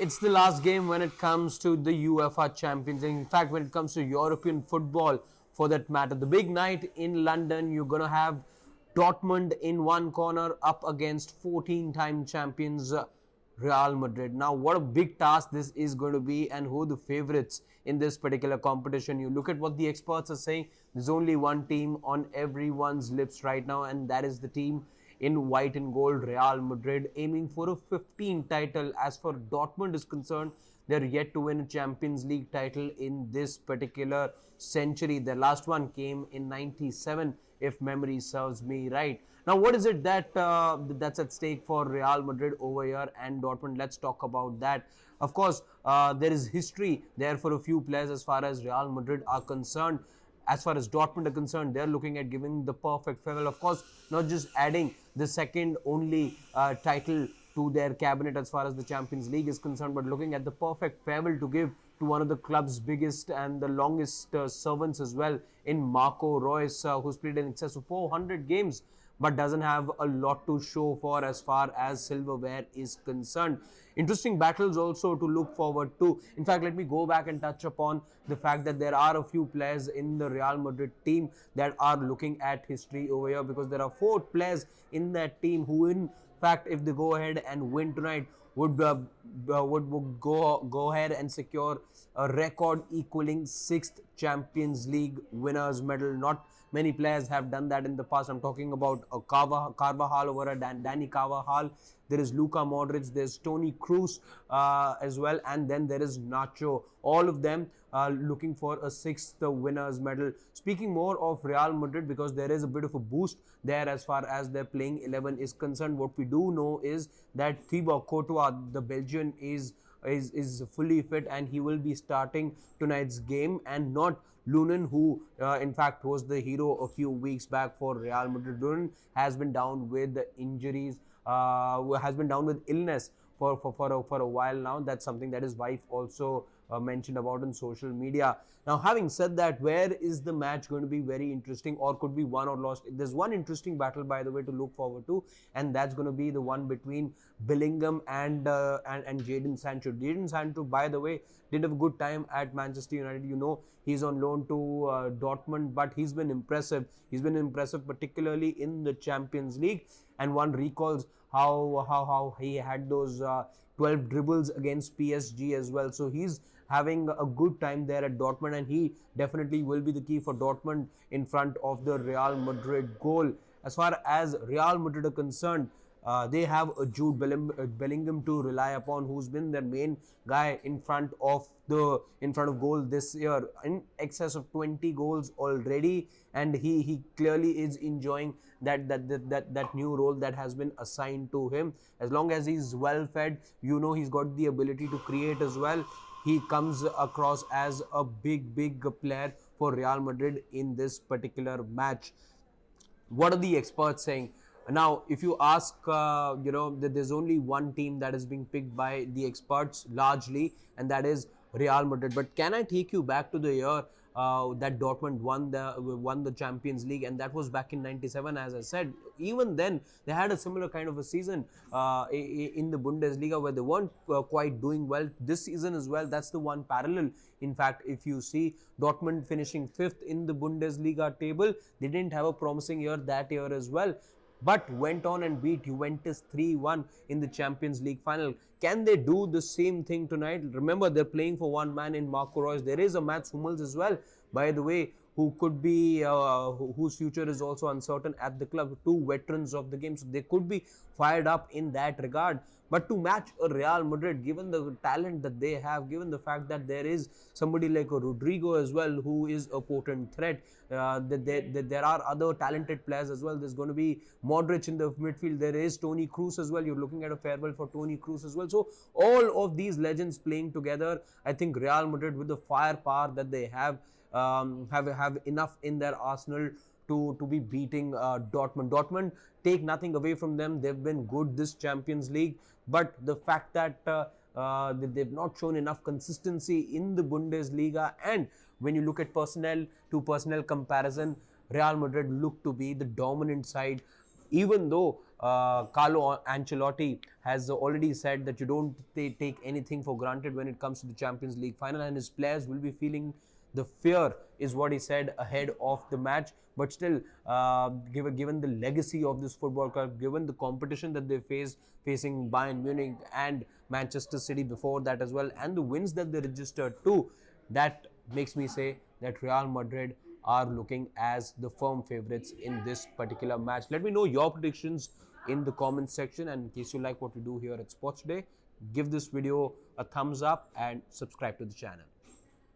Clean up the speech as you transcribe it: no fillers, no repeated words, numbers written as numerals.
It's the last game when it comes to the UEFA Champions League. In fact, when it comes to European football, for that matter, the big night in London, you're going to have Dortmund in one corner up against 14-time champions Real Madrid. Now, what a big task this is going to be, and who are the favorites in this particular competition. You look at what the experts are saying. There's only one team on everyone's lips right now, and that is the team in white and gold, Real Madrid, aiming for a 15 title. As for Dortmund is concerned, they're yet to win a Champions League title in this particular century. Their last one came in 97, if memory serves me right. Now, what is it that's at stake for Real Madrid over here and Dortmund? Let's talk about that. Of course, there is history there for a few players as far as Real Madrid are concerned. As far as Dortmund are concerned, they're looking at giving the perfect farewell. Of course, not just adding the second only title to their cabinet as far as the Champions League is concerned, but looking at the perfect farewell to give to one of the club's biggest and the longest servants as well in Marco Reus, who's played in excess of 400 games but doesn't have a lot to show for as far as silverware is concerned. Interesting battles also to look forward to. In fact, let me go back and touch upon the fact that there are a few players in the Real Madrid team that are looking at history over here, because there are 4 players in that team who, in fact, if they go ahead and win tonight, would go ahead and secure a record equaling 6th Champions League winners medal. Not many players have done that in the past. I'm talking about Carvajal over at Danny Carvajal. There is Luka Modric, there's Toni Kroos as well, and then there is Nacho. All of them looking for a 6th winners medal. Speaking more of Real Madrid, because there is a bit of a boost there as far as their playing 11 is concerned. What we do know is that Thibaut Courtois, the Belgian, is fully fit and he will be starting tonight's game, and not Lunin, who in fact was the hero a few weeks back for Real Madrid. Lunin has been down with injuries, has been down with illness for a while now. That's something that his wife also mentioned about on social media. Now, having said that, where is the match going to be very interesting, or could be won or lost? There's one interesting battle, by the way, to look forward to, and that's going to be the one between Bellingham and Jadon Sancho. Jadon Sancho, by the way, did have a good time at Manchester United. You know, he's on loan to Dortmund, but he's been impressive. He's been impressive, particularly in the Champions League. And one recalls how he had those 12 dribbles against PSG as well. So he's having a good time there at Dortmund, and he definitely will be the key for Dortmund in front of the Real Madrid goal. As far as Real Madrid are concerned, they have a Jude Bellingham to rely upon, who's been their main guy in front of goal this year, in excess of 20 goals already, and he clearly is enjoying that new role that has been assigned to him. As long as he's well fed, you know, he's got the ability to create as well. He comes across as a big player for Real Madrid in this particular match. What are the experts saying? Now, if you ask, that there's only one team that is being picked by the experts largely, and that is Real Madrid. But can I take you back to the year that Dortmund won the Champions League, and that was back in 97, as I said. Even then, they had a similar kind of a season in the Bundesliga, where they weren't quite doing well. This season as well, that's the one parallel. In fact, if you see Dortmund finishing 5th in the Bundesliga table, they didn't have a promising year that year as well, but went on and beat Juventus 3-1 in the Champions League final. Can they do the same thing tonight? Remember, they're playing for one man in Marco Reus. There is a Mats Hummels as well, by the way, who could be, whose future is also uncertain at the club. 2 veterans of the game, so they could be fired up in that regard. But to match a Real Madrid, given the talent that they have, given the fact that there is somebody like a Rodrigo as well, who is a potent threat, there are other talented players as well. There's going to be Modric in the midfield. There is Toni Kroos as well. You're looking at a farewell for Toni Kroos as well. So all of these legends playing together, I think Real Madrid, with the firepower that they have enough in their arsenal to be beating Dortmund. Dortmund, take nothing away from them. They've been good this Champions League, but the fact that they've not shown enough consistency in the Bundesliga, and when you look at personnel to personnel comparison, Real Madrid look to be the dominant side. even though Carlo Ancelotti has already said that you don't take anything for granted when it comes to the Champions League final, and his players will be feeling the fear, is what he said ahead of the match. But still, given the legacy of this football club, given the competition that they facing Bayern Munich and Manchester City before that as well, and the wins that they registered too, that makes me say that Real Madrid are looking as the firm favorites in this particular match. Let me know your predictions in the comments section, and in case you like what we do here at Sports Day, give this video a thumbs up and subscribe to the channel.